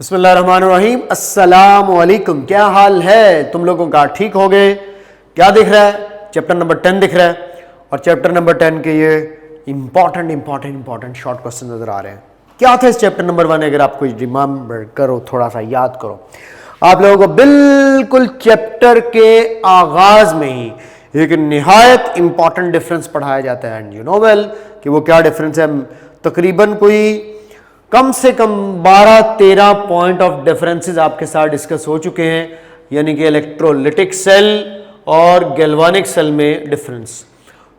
बिस्मिल्लाहिर्रहमानिर्रहीम। अस्सलाम वालेकुम। क्या हाल है तुम लोगों का? ठीक हो गए? क्या दिख रहा है? चैप्टर नंबर 10 दिख रहा है और चैप्टर नंबर 10 के ये इंपॉर्टेंट शॉर्ट क्वेश्चन नजर आ रहे हैं। क्या था इस चैप्टर नंबर 1? अगर आप कुछ रिमेंबर करो, थोड़ा सा याद करो, आप लोगों को बिल्कुल चैप्टर के आगाज में ही एक निहायत इंपॉर्टेंट डिफरेंस पढ़ाया जाता है। एंड यू नो वेल कि वो क्या डिफरेंस है। तकरीबन कोई कम से कम 12-13 पॉइंट ऑफ डिफरेंसेस आपके साथ डिस्कस हो चुके हैं, यानी कि इलेक्ट्रोलिटिक सेल और गैल्वानिक सेल में डिफरेंस।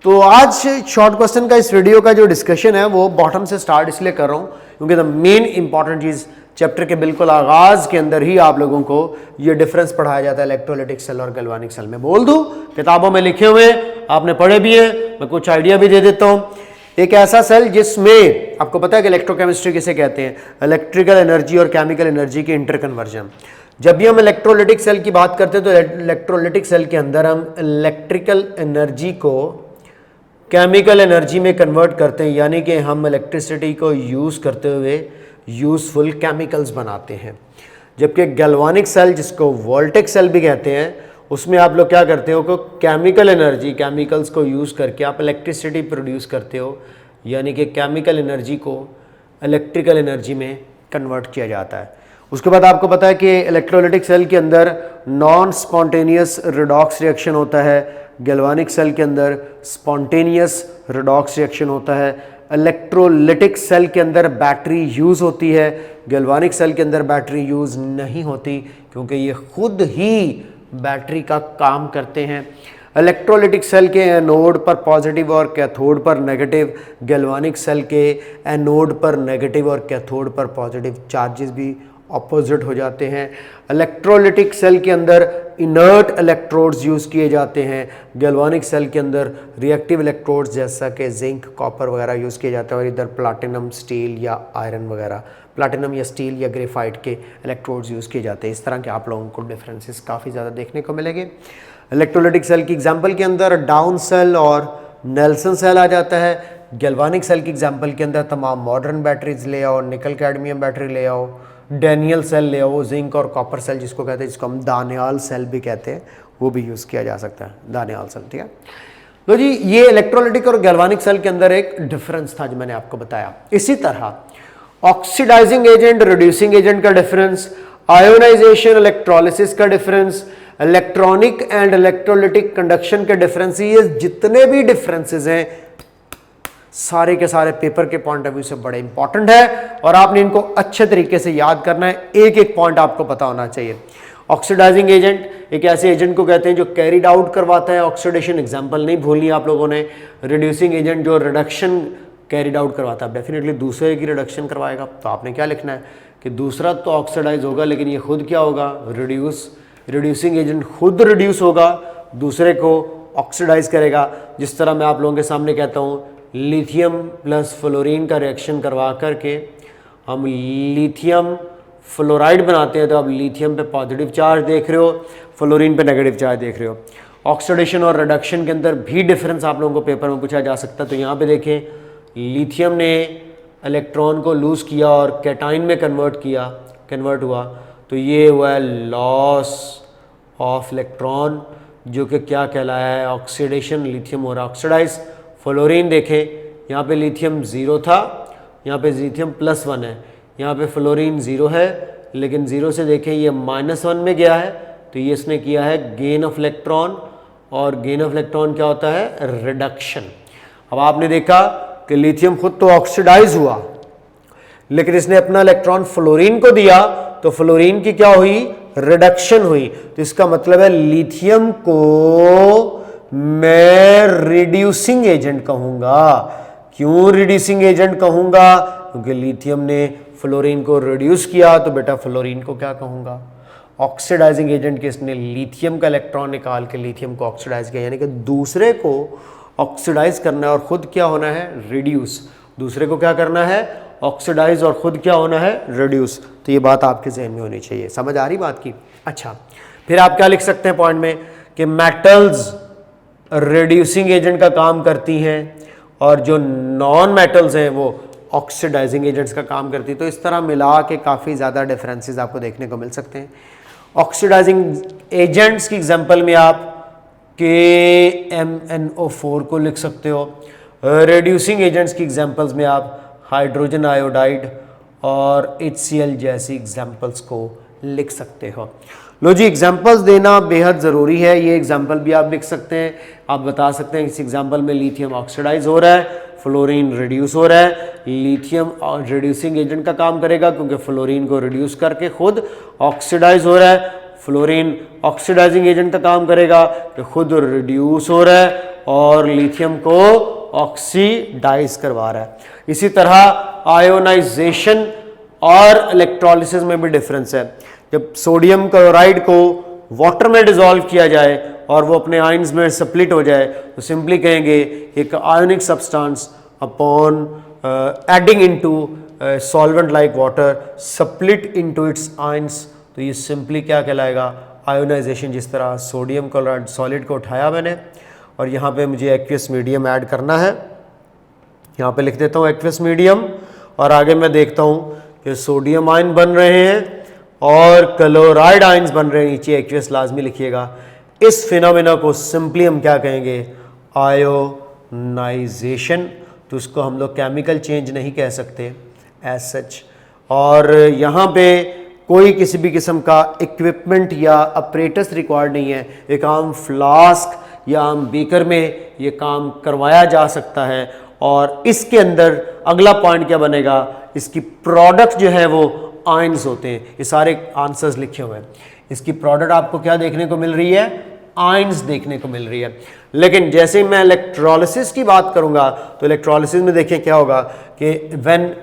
तो आज शॉर्ट क्वेश्चन का इस वीडियो का जो डिस्कशन है वो बॉटम से स्टार्ट इसलिए कर रहा हूं क्योंकि द मेन इंपॉर्टेंट चीज चैप्टर के बिल्कुल आगाज के अंदर ही आप लोगों को ये डिफरेंस पढ़ाया जाता है इलेक्ट्रोलिटिक सेल और गैल्वानिक सेल में। बोल दूं, किताबों में लिखे हुए, आपने पढ़े भी हैं, मैं कुछ आइडिया भी दे देता हूं। एक ऐसा सेल जिसमें आपको पता है कि इलेक्ट्रोकेमिस्ट्री किसे कहते हैं? इलेक्ट्रिकल एनर्जी और केमिकल एनर्जी की इंटरकन्वर्जन। जब भी हम इलेक्ट्रोलिटिक सेल की बात करते हैं तो इलेक्ट्रोलिटिक सेल के अंदर हम इलेक्ट्रिकल एनर्जी को केमिकल एनर्जी में कन्वर्ट करते हैं, यानी कि हम इलेक्ट्रिसिटी को यूज करते हुए यूजफुल केमिकल्स बनाते हैं। जबकि गैल्वानिक सेल, जिसको वोल्टेक सेल भी कहते हैं, उसमें आप लोग क्या करते हो कि केमिकल एनर्जी, केमिकल्स को यूज़ करके आप इलेक्ट्रिसिटी प्रोड्यूस करते हो, यानी कि केमिकल एनर्जी को इलेक्ट्रिकल एनर्जी में कन्वर्ट किया जाता है। उसके बाद आपको पता है कि इलेक्ट्रोलिटिक सेल के अंदर नॉन स्पॉन्टेनियस रिडॉक्स रिएक्शन होता है, गैल्वानिक सेल के अंदर स्पॉन्टेनियस रिडॉक्स रिएक्शन होता है। इलेक्ट्रोलिटिक सेल के अंदर बैटरी यूज़ होती है, गैल्वानिक सेल के अंदर बैटरी यूज़ नहीं होती क्योंकि ये खुद ही बैटरी का काम करते हैं। इलेक्ट्रोलिटिक सेल के एनोड पर पॉजिटिव और कैथोड पर नेगेटिव, गैल्वानिक सेल के एनोड पर नेगेटिव और कैथोड पर पॉजिटिव चार्जेस भी ऑपोजिट हो जाते हैं। इलेक्ट्रोलिटिक सेल के अंदर इनर्ट इलेक्ट्रोड्स यूज़ किए जाते हैं, गैल्वानिक सेल के अंदर रिएक्टिव इलेक्ट्रोड्स जैसा कि जिंक, कॉपर वगैरह यूज़ किए जाते हैं, और इधर प्लाटिनम, स्टील या आयरन वगैरह, प्लाटिनम या स्टील या ग्रेफाइट के इलेक्ट्रोड्स यूज़ किए जाते हैं। इस तरह के आप लोगों को डिफरेंसेस काफ़ी ज़्यादा देखने को मिलेंगे। इलेक्ट्रोलिटिक सेल की एग्जांपल के अंदर डाउन सेल और नेल्सन सेल आ जाता है। गैल्वानिक सेल की एग्जांपल के अंदर तमाम मॉडर्न बैटरीज ले आओ, निकल कैडमियम बैटरी ले आओ, डैनियल सेल ले आओ, जिंक और कॉपर सेल जिसको कहते हैं, जिसको हम दानियाल सेल भी कहते हैं, वो भी यूज़ किया जा सकता है, दानियाल सेल। ठीक है, तो जी ये इलेक्ट्रोलिटिक और गैल्वानिक सेल के अंदर एक डिफरेंस था जो मैंने आपको बताया। इसी तरह ऑक्सीडाइजिंग एजेंट, रिड्यूसिंग एजेंट का डिफरेंस, आयोनाइजेशन, इलेक्ट्रोलिसिस का difference, electronic and electrolytic conduction के डिफरेंस, ये जितने भी डिफरेंसेस हैं सारे के सारे पेपर के पॉइंट ऑफ व्यू से बड़े इंपॉर्टेंट है और आपने इनको अच्छे तरीके से याद करना है। एक एक पॉइंट आपको पता होना चाहिए। ऑक्सीडाइजिंग एजेंट एक ऐसे एजेंट को कहते हैं जो कैरिड आउट करवाता है ऑक्सीडेशन, एग्जांपल नहीं भूलनी आप लोगों ने। रिड्यूसिंग एजेंट जो रिडक्शन कैरिड आउट करवाता है, डेफिनेटली दूसरे की रिडक्शन करवाएगा। तो आपने क्या लिखना है कि दूसरा तो ऑक्सीडाइज होगा लेकिन ये खुद क्या होगा? रिड्यूस। रिड्यूसिंग एजेंट खुद रिड्यूस होगा, दूसरे को ऑक्सीडाइज करेगा। जिस तरह मैं आप लोगों के सामने कहता हूँ, लिथियम प्लस फ्लोरीन का रिएक्शन करवा करके हम लिथियम फ्लोराइड बनाते हैं, तो आप लिथियम पे पॉजिटिव चार्ज देख रहे हो, फ्लोरीन पे नेगेटिव चार्ज देख रहे हो। ऑक्सीडेशन और रिडक्शन के अंदर भी डिफरेंस आप लोगों को पेपर में पूछा जा सकता है। तो यहाँ पे देखें, लिथियम ने इलेक्ट्रॉन को लूज किया और कैटाइन में कन्वर्ट हुआ, तो ये हुआ है लॉस ऑफ इलेक्ट्रॉन, जो कि क्या कहलाया है? ऑक्सीडेशन। लिथियम हो रहा ऑक्सीडाइज। फ्लोरीन देखें, यहाँ पे लिथियम 0 था, यहाँ पे लिथियम +1 है, यहाँ पे फ्लोरीन 0 है, लेकिन 0 से देखें ये -1 में गया है, तो ये इसने किया है गेन ऑफ इलेक्ट्रॉन, और गेन ऑफ इलेक्ट्रॉन क्या होता है? रिडक्शन। अब आपने देखा कि लिथियम खुद तो ऑक्सीडाइज हुआ, लेकिन इसने अपना इलेक्ट्रॉन फ्लोरीन को दिया, तो फ्लोरीन की क्या हुई? रिडक्शन हुई। तो इसका मतलब है लिथियम को मैं रिड्यूसिंग एजेंट कहूंगा। क्यों रिड्यूसिंग एजेंट कहूंगा? क्योंकि लिथियम ने फ्लोरीन को रिड्यूस किया, तो बेटा फ्लोरीन को क्या कहूंगा? ऑक्सीडाइजिंग एजेंट के इसने लिथियम का इलेक्ट्रॉन निकाल के लिथियम को ऑक्सीडाइज किया, यानी कि दूसरे को ऑक्सीडाइज करना है और खुद क्या होना है? रिड्यूस। दूसरे को क्या करना है? ऑक्सीडाइज, और खुद क्या होना है? रिड्यूस। तो ये बात आपके जहन में होनी चाहिए। समझ आ रही बात की? अच्छा, फिर आप क्या लिख सकते हैं पॉइंट में कि मेटल्स रिड्यूसिंग एजेंट का काम करती हैं और जो नॉन मेटल्स हैं वो ऑक्सीडाइजिंग एजेंट्स का काम करती है। तो इस तरह मिला के काफ़ी ज़्यादा डिफरेंसेस आपको देखने को मिल सकते हैं। ऑक्सीडाइजिंग एजेंट्स की एग्जांपल में आप KMnO4 को लिख सकते हो। रिड्यूसिंग एजेंट्स की एग्जांपल्स में आप हाइड्रोजन आयोडाइड और HCl जैसी एग्जांपल्स को लिख सकते हो। लो जी, एग्जांपल्स देना बेहद ज़रूरी है। ये एग्जांपल भी आप लिख सकते हैं। आप बता सकते हैं इस एग्जांपल में लिथियम ऑक्सीडाइज हो रहा है, फ्लोरीन रिड्यूस हो रहा है। लिथियम रिड्यूसिंग एजेंट का काम करेगा क्योंकि फ्लोरीन को रिड्यूस करके खुद ऑक्सीडाइज हो रहा है। फ्लोरीन ऑक्सीडाइजिंग एजेंट का काम करेगा कि खुद रिड्यूस हो रहा है और लिथियम को ऑक्सीडाइज करवा रहा है। इसी तरह आयोनाइजेशन और इलेक्ट्रोलिसिस में भी डिफरेंस है। जब सोडियम क्लोराइड को वाटर में डिसॉल्व किया जाए और वो अपने आयंस में स्प्लिट हो जाए तो सिंपली कहेंगे एक ionic substance upon adding into solvent like water split into its ions, तो ये सिंपली क्या कहलाएगा, आयोनाइजेशन। जिस तरह सोडियम क्लोराइड सॉलिड को उठाया मैंने और यहाँ पे मुझे एक्वियस मीडियम ऐड करना है, यहाँ पे लिख देता हूँ एक्वियस मीडियम और आगे मैं देखता हूँ कि सोडियम आयन बन रहे हैं और क्लोराइड आयंस बन रहे हैं, नीचे एक्वियस लाजमी लिखिएगा। इस फिनोमेना को सिंपली हम क्या कहेंगे, आयोनाइजेशन। तो उसको हम लोग केमिकल चेंज नहीं कह सकते एज सच। और यहाँ पे कोई किसी भी किस्म का इक्विपमेंट या अपरेटस रिक्वायर्ड नहीं है। एक आम फ्लास्क या आम बीकर में ये काम करवाया जा सकता है। और इसके अंदर अगला पॉइंट क्या बनेगा, इसकी प्रोडक्ट जो है वो आयंस होते हैं। ये सारे आंसर्स लिखे हुए हैं। इसकी प्रोडक्ट आपको क्या देखने को मिल रही है, आयंस देखने को मिल रही है। लेकिन जैसे मैं इलेक्ट्रोलिसिस की बात करूंगा तो इलेक्ट्रोलिसिस में देखिए क्या होगा कि when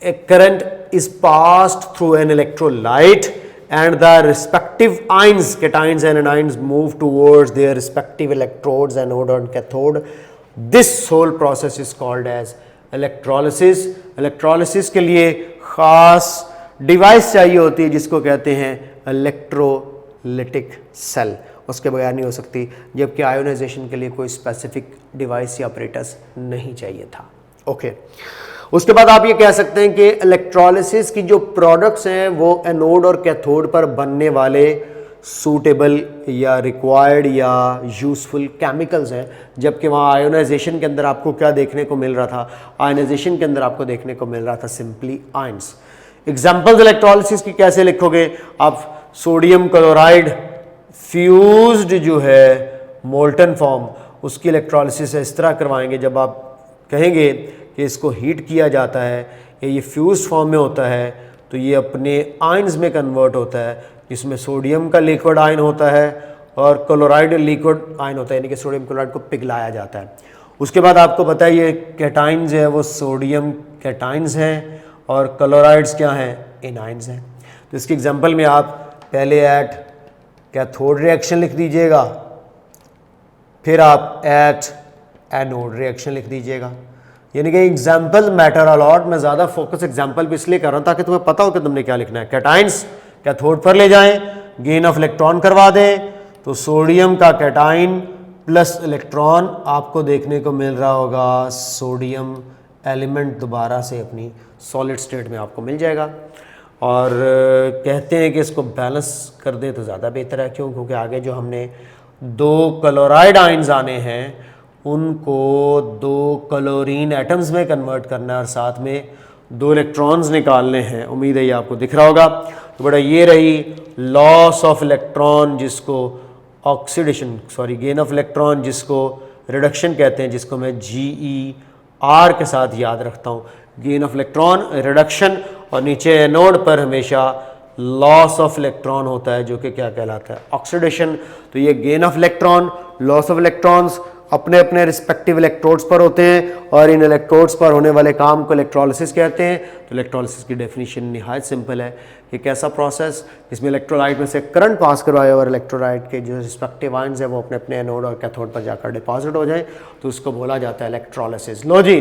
A current is passed through an electrolyte and the respective ions, cations and anions, move towards their respective electrodes, anode and cathode. This whole process is called as electrolysis. Electrolysis के लिए खास device चाहिए होती है जिसको कहते हैं electrolytic cell, उसके बगैर नहीं हो सकती। जबकि आयोनाइजेशन के लिए कोई स्पेसिफिक डिवाइस या ऑपरेटर्स नहीं चाहिए था। ओके उसके बाद आप ये कह सकते हैं कि इलेक्ट्रोलिसिस की जो प्रोडक्ट्स हैं वो एनोड और कैथोड पर बनने वाले सूटेबल या रिक्वायर्ड या यूजफुल केमिकल्स हैं। जबकि वहाँ आयोनाइजेशन के अंदर आपको क्या देखने को मिल रहा था, आयोनाइजेशन के अंदर आपको देखने को मिल रहा था सिंपली आयंस। एग्जाम्पल्स इलेक्ट्रोलिसिस की कैसे लिखोगे आप, सोडियम क्लोराइड फ्यूज्ड जो है मोल्टन फॉर्म, उसकी इलेक्ट्रोलिसिस इस तरह करवाएंगे। जब आप कहेंगे कि इसको हीट किया जाता है या ये फ्यूज फॉर्म में होता है तो ये अपने आयंस में कन्वर्ट होता है, जिसमें सोडियम का लिक्विड आयन होता है और क्लोराइड लिक्विड आयन होता है, यानी कि सोडियम क्लोराइड को पिघलाया जाता है। उसके बाद आपको पता है ये कैटाइंस है वो सोडियम कैटाइंस हैं और क्लोराइड्स क्या हैं, एनाइंस हैं। तो इसकी एग्जांपल में आप पहले एट कैथोड रिएक्शन लिख दीजिएगा, फिर आप एट एनोड रिएक्शन लिख दीजिएगा। यानी कि एग्जाम्पल मैटर अलॉट। मैं ज़्यादा फोकस एग्जाम्पल पे इसलिए कर रहा हूँ ताकि तुम्हें पता हो कि तुमने क्या लिखना है। कैटाइंस कैथोड पर ले जाएं, गेन ऑफ इलेक्ट्रॉन करवा दें, तो सोडियम का कैटाइन प्लस इलेक्ट्रॉन आपको देखने को मिल रहा होगा सोडियम एलिमेंट दोबारा से अपनी सॉलिड स्टेट में आपको मिल जाएगा। और कहते हैं कि इसको बैलेंस कर दें तो ज़्यादा बेहतर है। क्यों? क्योंकि आगे जो हमने दो क्लोराइड आयंस आने हैं उनको दो क्लोरीन एटम्स में कन्वर्ट करना है और साथ में दो इलेक्ट्रॉन्स निकालने हैं। उम्मीद है ये आपको दिख रहा होगा। तो बड़ा ये रही लॉस ऑफ इलेक्ट्रॉन जिसको ऑक्सीडेशन गेन ऑफ इलेक्ट्रॉन जिसको रिडक्शन कहते हैं, जिसको मैं GER के साथ याद रखता हूँ। गेन ऑफ इलेक्ट्रॉन रिडक्शन और नीचे एनोड पर हमेशा लॉस ऑफ इलेक्ट्रॉन होता है जो कि क्या कहलाता है, ऑक्सीडेशन। तो ये gain of electron, loss of electrons अपने अपने रिस्पेक्टिव इलेक्ट्रोड्स पर होते हैं और इन इलेक्ट्रोड्स पर होने वाले काम को इलेक्ट्रोलिसिस कहते हैं। तो इलेक्ट्रोलिसिस की डेफिनेशन निहायत सिंपल है कि कैसा प्रोसेस जिसमें इलेक्ट्रोलाइट में से करंट पास करवाए और इलेक्ट्रोलाइट के जो रिस्पेक्टिव आयंस है वो अपने अपने एनोड और कैथोड पर जाकर डिपॉजिट हो जाए, तो उसको बोला जाता है इलेक्ट्रोलिसिस। लो जी,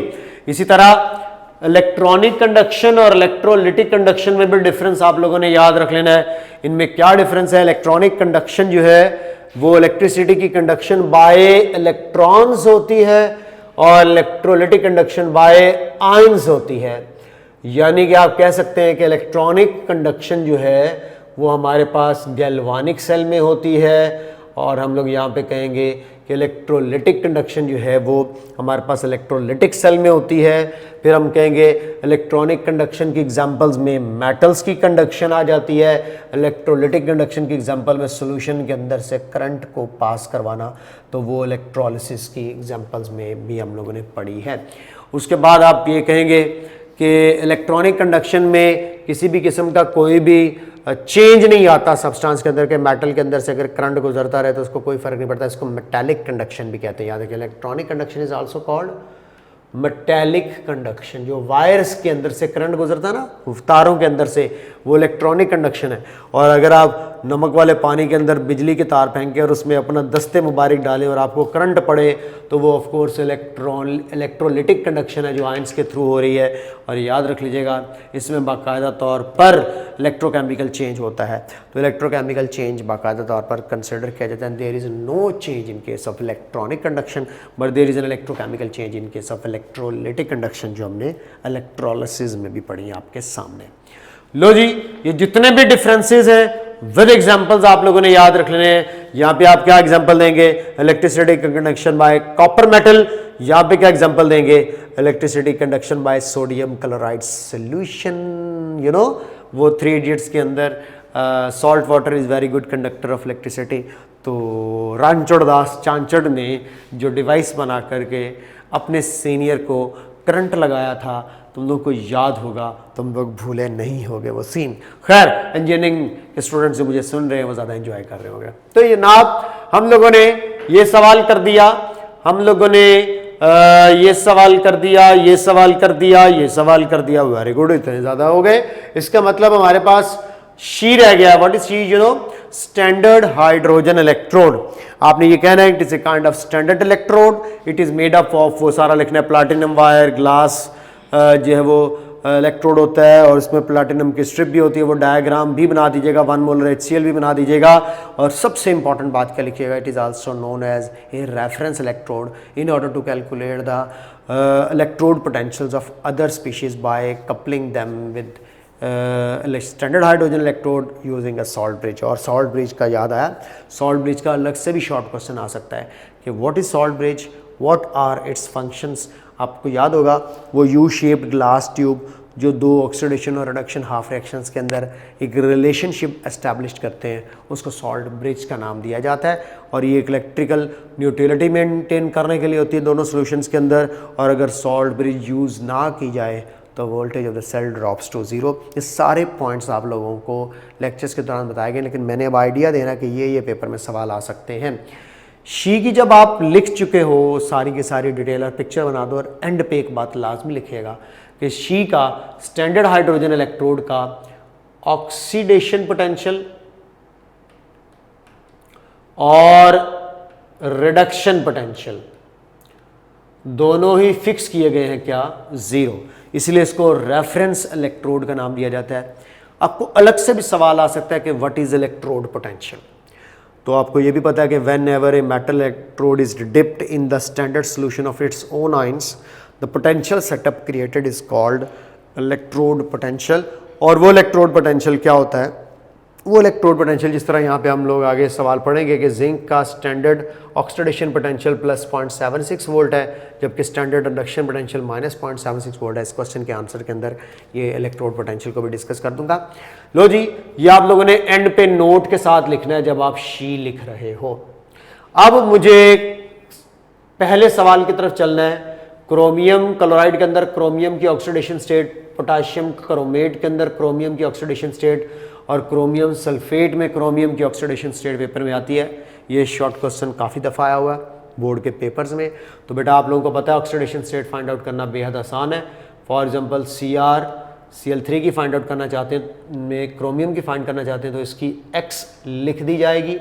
इसी तरह इलेक्ट्रॉनिक कंडक्शन और इलेक्ट्रोलिटिक कंडक्शन में भी डिफरेंस आप लोगों ने याद रख लेना है। इनमें क्या डिफरेंस है? इलेक्ट्रॉनिक कंडक्शन जो है वो इलेक्ट्रिसिटी की कंडक्शन बाय इलेक्ट्रॉन्स होती है और इलेक्ट्रोलिटिक कंडक्शन बाय आयंस होती है। यानी कि आप कह सकते हैं कि इलेक्ट्रॉनिक कंडक्शन जो है वो हमारे पास गैल्वानिक सेल में होती है, और हम लोग यहाँ पे कहेंगे कि इलेक्ट्रोलिटिक कंडक्शन जो है वो हमारे पास इलेक्ट्रोलिटिक सेल में होती है। फिर हम कहेंगे इलेक्ट्रॉनिक कंडक्शन की एग्जांपल्स में मेटल्स की कंडक्शन आ जाती है। इलेक्ट्रोलिटिक कंडक्शन की एग्जांपल में सॉल्यूशन के अंदर से करंट को पास करवाना, तो वो इलेक्ट्रोलिसिस की एग्जांपल्स में भी हम लोगों ने पढ़ी है। उसके बाद आप ये कहेंगे कि इलेक्ट्रॉनिक कंडक्शन में किसी भी किस्म का कोई भी चेंज नहीं आता सब्सटेंस के अंदर के, मेटल के अंदर से अगर करंट गुजरता रहे तो उसको कोई फर्क नहीं पड़ता। इसको मेटालिक कंडक्शन भी कहते हैं। याद रखिए, electronic conduction is also called metallic conduction. जो वायर्स के अंदर से करंट गुजरता है ना, तारों के अंदर से, वो इलेक्ट्रॉनिक कंडक्शन है। और अगर आप नमक वाले पानी के अंदर बिजली के तार फेंके और उसमें अपना दस्ते मुबारक डालें और आपको करंट पड़े, तो वो ऑफ कोर्स इलेक्ट्रोलिटिक कंडक्शन है जो आयंस के थ्रू हो रही है। और याद रख लीजिएगा, इसमें बाकायदा तौर पर इलेक्ट्रोकेमिकल चेंज होता है। तो इलेक्ट्रोकेमिकल चेंज बाकायदा तौर पर कंसिडर किया जाता है। There is no change in case of electronic conduction, but there is an electrochemical change in case of electrolytic conduction, जो हमने इलेक्ट्रोलिसिस में भी पढ़ी है आपके सामने। लो जी, ये जितने भी डिफरेंसेस हैं विद एग्जांपल्स आप लोगों ने याद रख लेने हैं। यहाँ पे आप क्या एग्जांपल देंगे? Electricity conduction by copper metal. यहाँ पे क्या एग्जांपल देंगे? Electricity conduction by sodium chloride solution. You know, वो 3 इडियट्स के अंदर salt water is very good conductor of electricity. तो रणछोड़ दास चांचड़ ने जो डिवाइस बना करके अपने सीनियर को करंट लगाया था, तुम लोग को याद होगा, तुम लोग भूले नहीं होगे वो सीन। खैर, इंजीनियरिंग के स्टूडेंट्स जो मुझे सुन रहे हैं वो ज़्यादा एंजॉय कर रहे होंगे। तो ये नाप हम लोगों ने ये सवाल कर दिया, हम लोगों ने ये सवाल कर दिया, ये सवाल कर दिया, ये सवाल कर दिया। वेरी गुड, इतने ज़्यादा हो गए। इसका मतलब हमारे पास शी रह गया। What is she? You know, standard hydrogen electrode. आपने ये कहना है it is a kind of standard electrode. It is made up of, वो सारा लिखना है, प्लैटिनम वायर, ग्लास जो है वो इलेक्ट्रोड होता है, और इसमें प्लैटिनम की स्ट्रिप भी होती है। वो डायग्राम भी बना दीजिएगा, 1 मोलर HCl भी बना दीजिएगा। और सबसे इंपॉर्टेंट बात क्या लिखिएगा? It is also known as a reference electrode in order to calculate the electrode potentials of other species by coupling them with standard hydrogen electrode using a salt bridge. और salt bridge का याद आया, salt bridge का अलग से भी short question आ सकता है कि what is salt bridge, what are its functions. आपको याद होगा वो यू शेप्ड ग्लास ट्यूब जो 2 ऑक्सीडेशन और रिडक्शन हाफ रिएक्शंस के अंदर एक रिलेशनशिप एस्टैब्लिश करते हैं, उसको सॉल्ट ब्रिज का नाम दिया जाता है। और ये एक इलेक्ट्रिकल न्यूट्रलिटी मेंटेन करने के लिए होती है दोनों सॉल्यूशंस के अंदर। और अगर सॉल्ट ब्रिज यूज़ ना की जाए तो voltage of the cell drops to 0। ये सारे पॉइंट्स आप लोगों को लेक्चर्स के दौरान बताए गए, लेकिन मैंने अब आइडिया देना कि ये पेपर में सवाल आ सकते हैं। शी की जब आप लिख चुके हो सारी की सारी डिटेल और पिक्चर बना दो, और एंड पे एक बात लाजमी लिखिएगा कि शी का स्टैंडर्ड हाइड्रोजन इलेक्ट्रोड का ऑक्सीडेशन पोटेंशियल और रिडक्शन पोटेंशियल दोनों ही फिक्स किए गए हैं क्या? 0। इसलिए इसको रेफरेंस इलेक्ट्रोड का नाम दिया जाता है। आपको अलग से भी सवाल आ सकता है कि व्हाट इज इलेक्ट्रोड पोटेंशियल। तो आपको ये भी पता है कि when ever a metal electrode is dipped in the standard solution of its own ions, the potential setup created is called electrode potential. और वो इलेक्ट्रोड पोटेंशियल क्या होता है? वो इलेक्ट्रोड पोटेंशियल जिस तरह यहाँ पे हम लोग आगे सवाल पढ़ेंगे कि जिंक का standard oxidation potential plus 0.76 volt है, जबकि standard reduction potential minus 0.76 volt है। इस क्वेश्चन के आंसर के अंदर ये इलेक्ट्रोड पोटेंशियल को भी डिस्कस कर दूंगा। लो जी, ये आप लोगों ने एंड पे नोट के साथ लिखना है जब आप शी लिख रहे हो। अब मुझे पहले सवाल की तरफ चलना है। क्रोमियम क्लोराइड के अंदर क्रोमियम की ऑक्सीडेशन स्टेट, पोटाशियम क्रोमेट के अंदर क्रोमियम की ऑक्सीडेशन स्टेट, और क्रोमियम सल्फेट में क्रोमियम की ऑक्सीडेशन स्टेट पेपर में आती है। ये शॉर्ट क्वेश्चन काफ़ी दफ़ा आया हुआ है बोर्ड के पेपर्स में। तो बेटा आप लोगों को पता है ऑक्सीडेशन स्टेट फाइंड आउट करना बेहद आसान है। फॉर एग्जांपल CrCl3 की फाइंड आउट करना चाहते हैं, में क्रोमियम की फाइंड करना चाहते हैं, तो इसकी X लिख दी जाएगी।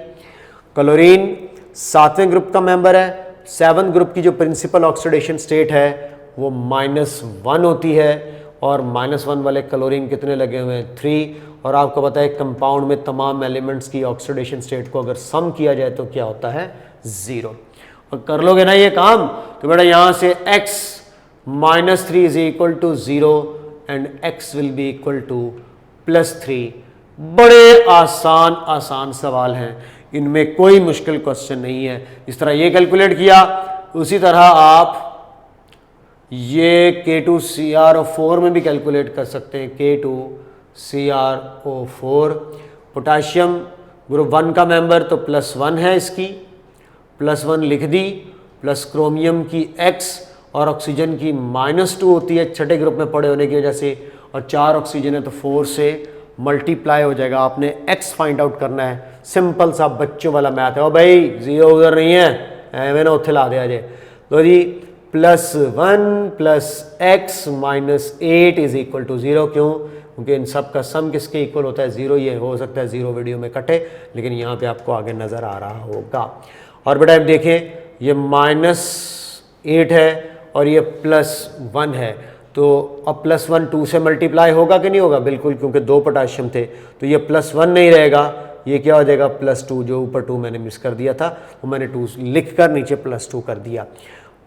क्लोरीन 7वें ग्रुप का मेंबर है। 7th ग्रुप की जो प्रिंसिपल ऑक्सीडेशन स्टेट है वो -1 होती है, और -1 वाले क्लोरीन कितने लगे हुए हैं? 3। और आपको पता है कंपाउंड में तमाम एलिमेंट्स की ऑक्सीडेशन स्टेट को अगर सम किया जाए तो क्या होता है? 0। और कर लोगे ना ये काम तो बेटा यहां से x -3 is equal to 0 and x will be equal to +3। बड़े आसान आसान सवाल हैं, इनमें कोई मुश्किल क्वेश्चन नहीं है। इस तरह ये कैलकुलेट किया, उसी तरह आप ये K2CrO4 में भी कैलकुलेट कर सकते हैं। K2CrO4 पोटाशियम ग्रुप 1 का मेंबर तो +1 है, इसकी +1 लिख दी, प्लस क्रोमियम की x और ऑक्सीजन की -2 होती है छठे ग्रुप में पड़े होने की वजह से, और 4 ऑक्सीजन है तो 4 से मल्टीप्लाई हो जाएगा। आपने x फाइंड आउट करना है, सिंपल सा बच्चों वाला मैथ है। ओ भाई 0 उधर नहीं है, मैंने उत्थे ला दिया जे। तो जी +1 + x - 8 इज इक्वल टू 0। क्यों? क्योंकि इन सब का सम किसके इक्वल होता है? 0। ये हो सकता है 0 वीडियो में कटे, लेकिन यहाँ पे आपको आगे नज़र आ रहा होगा। और बेटा अब देखें, ये -8 है और ये +1 है, तो अब +1 2 से मल्टीप्लाई होगा कि नहीं होगा? बिल्कुल, क्योंकि 2 पोटाशियम थे तो ये +1 नहीं रहेगा, ये क्या हो जाएगा +2। जो ऊपर 2 मैंने मिस कर दिया था वो मैंने 2 लिख कर नीचे +2 कर दिया।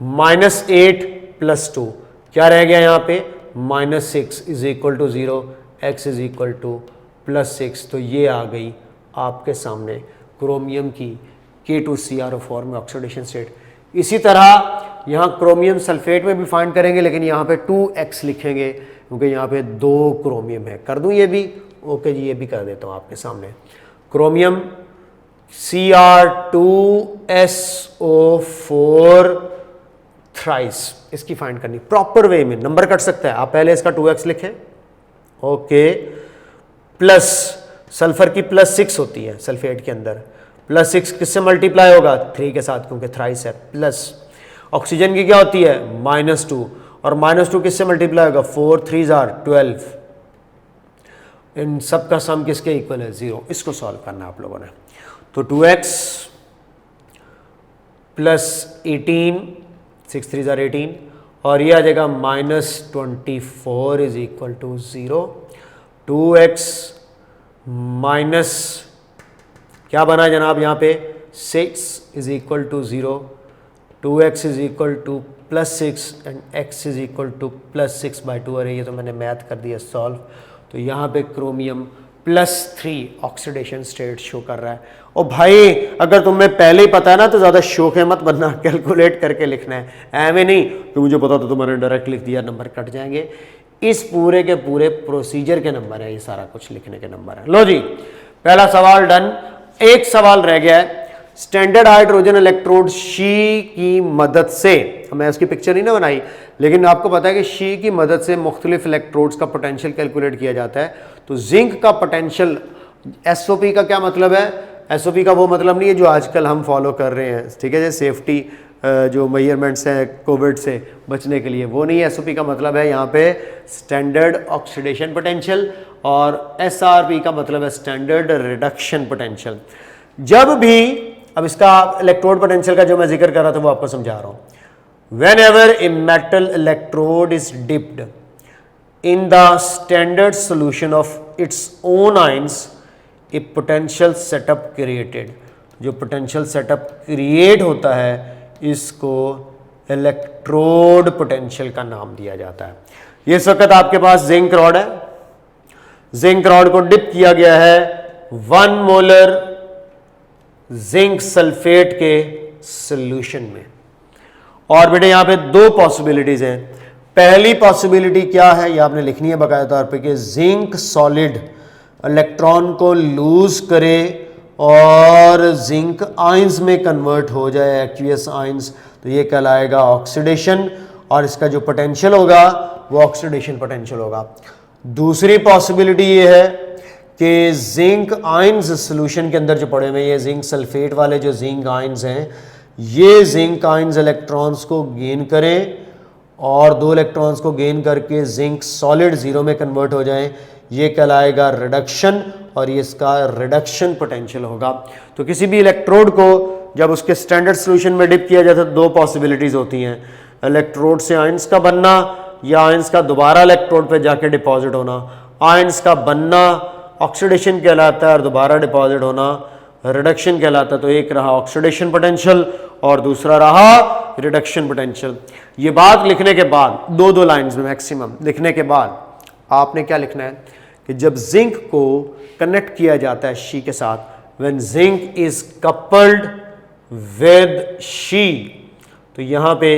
-8 + 2 क्या रह गया यहाँ पे? -6 is equal to 0, x is equal to +6। तो ये आ गई आपके सामने क्रोमियम की K2CrO4 में ऑक्सीडेशन स्टेट। इसी तरह यहाँ क्रोमियम सल्फेट में भी फाइंड करेंगे, लेकिन यहाँ पे 2x लिखेंगे क्योंकि यहाँ पे 2 क्रोमियम है। कर दूँ ये भी? ओके जी, ये भी कर देता हूँ आपके सामने। क्रोमियम Cr2SO4 थ्राइस, इसकी फाइंड करनी प्रॉपर वे में, नंबर कट सकता है। आप पहले इसका 2x लिखें, ओके, प्लस सल्फर की +6 होती है सल्फेट के अंदर, +6 किससे मल्टीप्लाई होगा? 3 के साथ, क्योंकि थ्राइस है। प्लस ऑक्सीजन की क्या होती है? -2, और -2 किससे मल्टीप्लाई होगा? 4 3 12। इन सब का सम किसके इक्वल है? 0। इसको सॉल्व करना आप लोगों ने। तो 2x + 18, 6 3 18, और ये आ जाएगा -24 is equal to 0। 2x minus क्या बना जनाब यहाँ पे? 6 is equal to 0। 2x is equal to +6 and x is equal to +6/2। अरे ये तो मैंने मैथ कर दिया सॉल्व। तो यहाँ पे क्रोमियम +3 ऑक्सीडेशन स्टेट शो कर रहा है। और भाई अगर तुम्हें पहले ही पता है ना तो ज़्यादा शौक मत बनना, कैलकुलेट करके लिखना है, ऐਵੇਂ नहीं कि मुझे पता तो मैंने डायरेक्ट लिख दिया, नंबर कट जाएंगे। इस पूरे के पूरे प्रोसीजर के नंबर है, ये सारा कुछ लिखने के नंबर है। लो जी, पहला सवाल डन। एक सवाल रह गया है, स्टैंडर्ड हाइड्रोजन इलेक्ट्रोड शी की मदद से, मैं उसकी पिक्चर नहीं ना बनाई, लेकिन आपको पता है कि शी की मदद से मुख्तलिफ इलेक्ट्रोड्स का पोटेंशियल कैलकुलेट किया जाता है। तो जिंक का पोटेंशियल, एसओपी का क्या मतलब है? एसओपी का वो मतलब नहीं है जो आजकल हम फॉलो कर रहे हैं, ठीक है, जैसे सेफ्टी जो मेजरमेंट्स हैं कोविड से बचने के लिए, वो नहीं है। एसओपी का मतलब है यहाँ पे स्टैंडर्ड ऑक्सीडेशन पोटेंशियल, और एसआरपी का मतलब है स्टैंडर्ड रिडक्शन पोटेंशियल। जब भी, अब इसका इलेक्ट्रोड पोटेंशियल का जो मैं जिक्र कर रहा था वो आपको समझा रहा हूँ। Whenever a metal electrode is dipped in the standard solution of its own ions, a potential setup created, जो potential setup create होता है इसको इलेक्ट्रोड पोटेंशियल का नाम दिया जाता है। ये इस वक्त आपके पास जिंक रॉड है, जिंक रॉड को डिप किया गया है 1 मोलर जिंक सल्फेट के सॉल्यूशन में। और बेटे यहां पे 2 पॉसिबिलिटीज हैं। पहली पॉसिबिलिटी क्या है, ये आपने लिखनी है बाकायदा तौर पे, कि जिंक सॉलिड इलेक्ट्रॉन को लूज करे और जिंक आयंस में कन्वर्ट हो जाए, एक्वियस आयंस, तो ये कहलाएगा ऑक्सीडेशन, और इसका जो पोटेंशियल होगा वो ऑक्सीडेशन पोटेंशियल होगा। दूसरी पॉसिबिलिटी ये है कि जिंक आयंस सॉल्यूशन के अंदर जो पड़े हुए, ये जिंक सल्फेट वाले जो जिंक आयंस हैं, ये जिंक आयंस इलेक्ट्रॉन्स को गेन करें और 2 इलेक्ट्रॉन्स को गेन करके जिंक सॉलिड 0 में कन्वर्ट हो जाएं, ये कहलाएगा रिडक्शन, और ये इसका रिडक्शन पोटेंशियल होगा। तो किसी भी इलेक्ट्रोड को जब उसके स्टैंडर्ड सॉल्यूशन में डिप किया जाता है तो 2 पॉसिबिलिटीज होती हैं, इलेक्ट्रोड से आयंस का बनना या आयंस का दोबारा इलेक्ट्रोड पे जाके डिपॉजिट होना। आयंस का बनना ऑक्सीडेशन कहलाता है और दोबारा डिपॉजिट होना रिडक्शन कहलाता है। तो एक रहा ऑक्सीडेशन पोटेंशियल और दूसरा रहा रिडक्शन पोटेंशियल। ये बात लिखने के बाद दो लाइंस में मैक्सिमम लिखने के बाद आपने क्या लिखना है कि जब जिंक को कनेक्ट किया जाता है शी के साथ, when zinc is coupled with she, तो यहां पे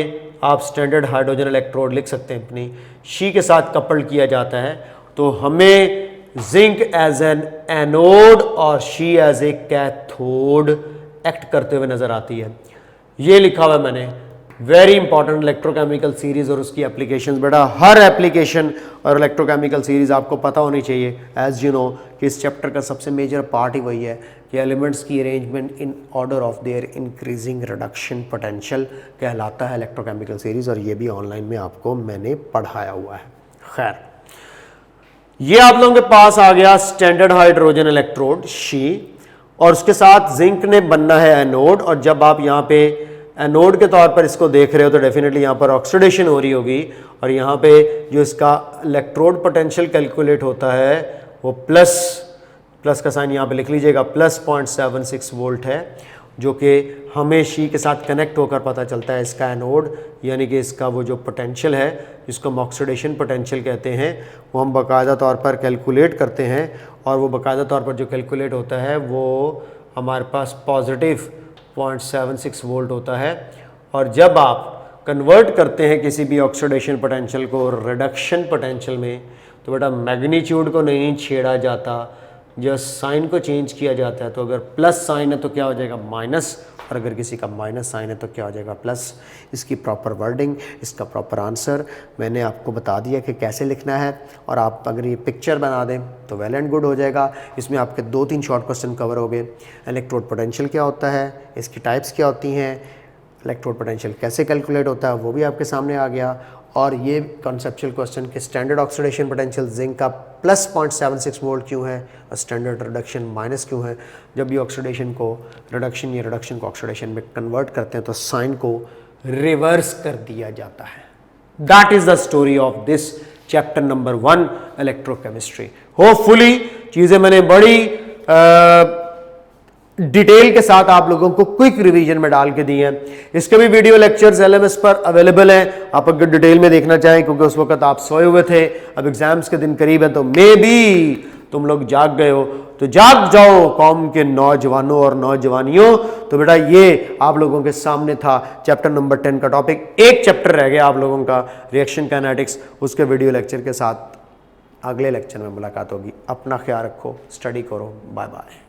आप स्टैंडर्ड हाइड्रोजन इलेक्ट्रोड लिख सकते हैं अपनी, शी के साथ कपल्ड किया जाता है तो हमें जिंक एज एन एनोड और शी एज ए कैथोड एक्ट करते हुए नजर आती है। ये लिखा हुआ है मैंने, वेरी इंपॉर्टेंट इलेक्ट्रोकेमिकल सीरीज और उसकी एप्लीकेशंस। बेटा हर एप्लीकेशन और इलेक्ट्रोकेमिकल सीरीज आपको पता होनी चाहिए, एज यू नो कि इस चैप्टर का सबसे मेजर पार्ट ही वही है कि एलिमेंट्स की arrangement in order of their increasing reduction potential कहलाता है इलेक्ट्रोकेमिकल सीरीज, और ये भी ऑनलाइन में आपको मैंने पढ़ाया हुआ है। खैर, ये आप लोगों के पास आ गया स्टैंडर्ड हाइड्रोजन इलेक्ट्रोड शी, और उसके साथ जिंक ने बनना है एनोड, और जब आप यहाँ पे एनोड के तौर पर इसको देख रहे हो तो डेफिनेटली यहाँ पर ऑक्सीडेशन हो रही होगी, और यहाँ पे जो इसका इलेक्ट्रोड पोटेंशियल कैलकुलेट होता है वो प्लस का साइन यहाँ पे लिख लीजिएगा, प्लस 0.76 वोल्ट है, जो कि हमें शी के साथ कनेक्ट होकर पता चलता है इसका एनोड, यानी कि इसका वो जो पोटेंशियल है जिसको हम ऑक्सीडेशन पोटेंशियल कहते हैं, वो हम बाकायदा तौर पर कैलकुलेट करते हैं, और वो बाकायदा तौर पर जो कैलकुलेट होता है वो हमारे पास पॉजिटिव 0.76 वोल्ट होता है। और जब आप कन्वर्ट करते हैं किसी भी ऑक्सीडेशन पोटेंशियल को रिडक्शन पोटेंशियल में, तो बेटा मैग्नीट्यूड को नहीं छेड़ा जाता, जस्ट साइन को चेंज किया जाता है। तो अगर प्लस साइन है तो क्या हो जाएगा माइनस, और अगर किसी का माइनस साइन है तो क्या हो जाएगा प्लस। इसकी प्रॉपर वर्डिंग, इसका प्रॉपर आंसर मैंने आपको बता दिया कि कैसे लिखना है, और आप अगर ये पिक्चर बना दें तो वेल एंड गुड हो जाएगा। इसमें आपके 2-3 शॉर्ट क्वेश्चन कवर हो गए। इलेक्ट्रोड पोटेंशियल क्या होता है, इसकी टाइप्स क्या होती हैं, इलेक्ट्रोड पोटेंशियल कैसे कैलकुलेट होता है वो भी आपके सामने आ गया, और ये कॉन्सेप्चुअल क्वेश्चन के स्टैंडर्ड ऑक्सीडेशन पोटेंशियल जिंक का प्लस 0.76 वोल्ट क्यों है और स्टैंडर्ड रिडक्शन माइनस क्यों है। जब भी ऑक्सीडेशन को रिडक्शन या रिडक्शन को ऑक्सीडेशन में कन्वर्ट करते हैं तो साइन को रिवर्स कर दिया जाता है। That is the story of this chapter number 1 electrochemistry. Hopefully चीजें मैंने बड़ी डिटेल के साथ आप लोगों को क्विक रिवीजन में डाल के दी हैं। इसके भी वीडियो लेक्चर्स LMS पर अवेलेबल हैं, आप अगर डिटेल में देखना चाहें, क्योंकि उस वक्त आप सोए हुए थे, अब एग्जाम्स के दिन करीब है, तो मे बी तुम लोग जाग गए हो, तो जाग जाओ कौम के नौजवानों और नौजवानियों। तो बेटा ये आप लोगों के सामने था चैप्टर नंबर 10 का टॉपिक। एक चैप्टर रह गया आप लोगों का रिएक्शन काइनेटिक्स, उसके वीडियो लेक्चर के साथ अगले लेक्चर में मुलाकात होगी। अपना ख्याल रखो, स्टडी करो, बाय बाय।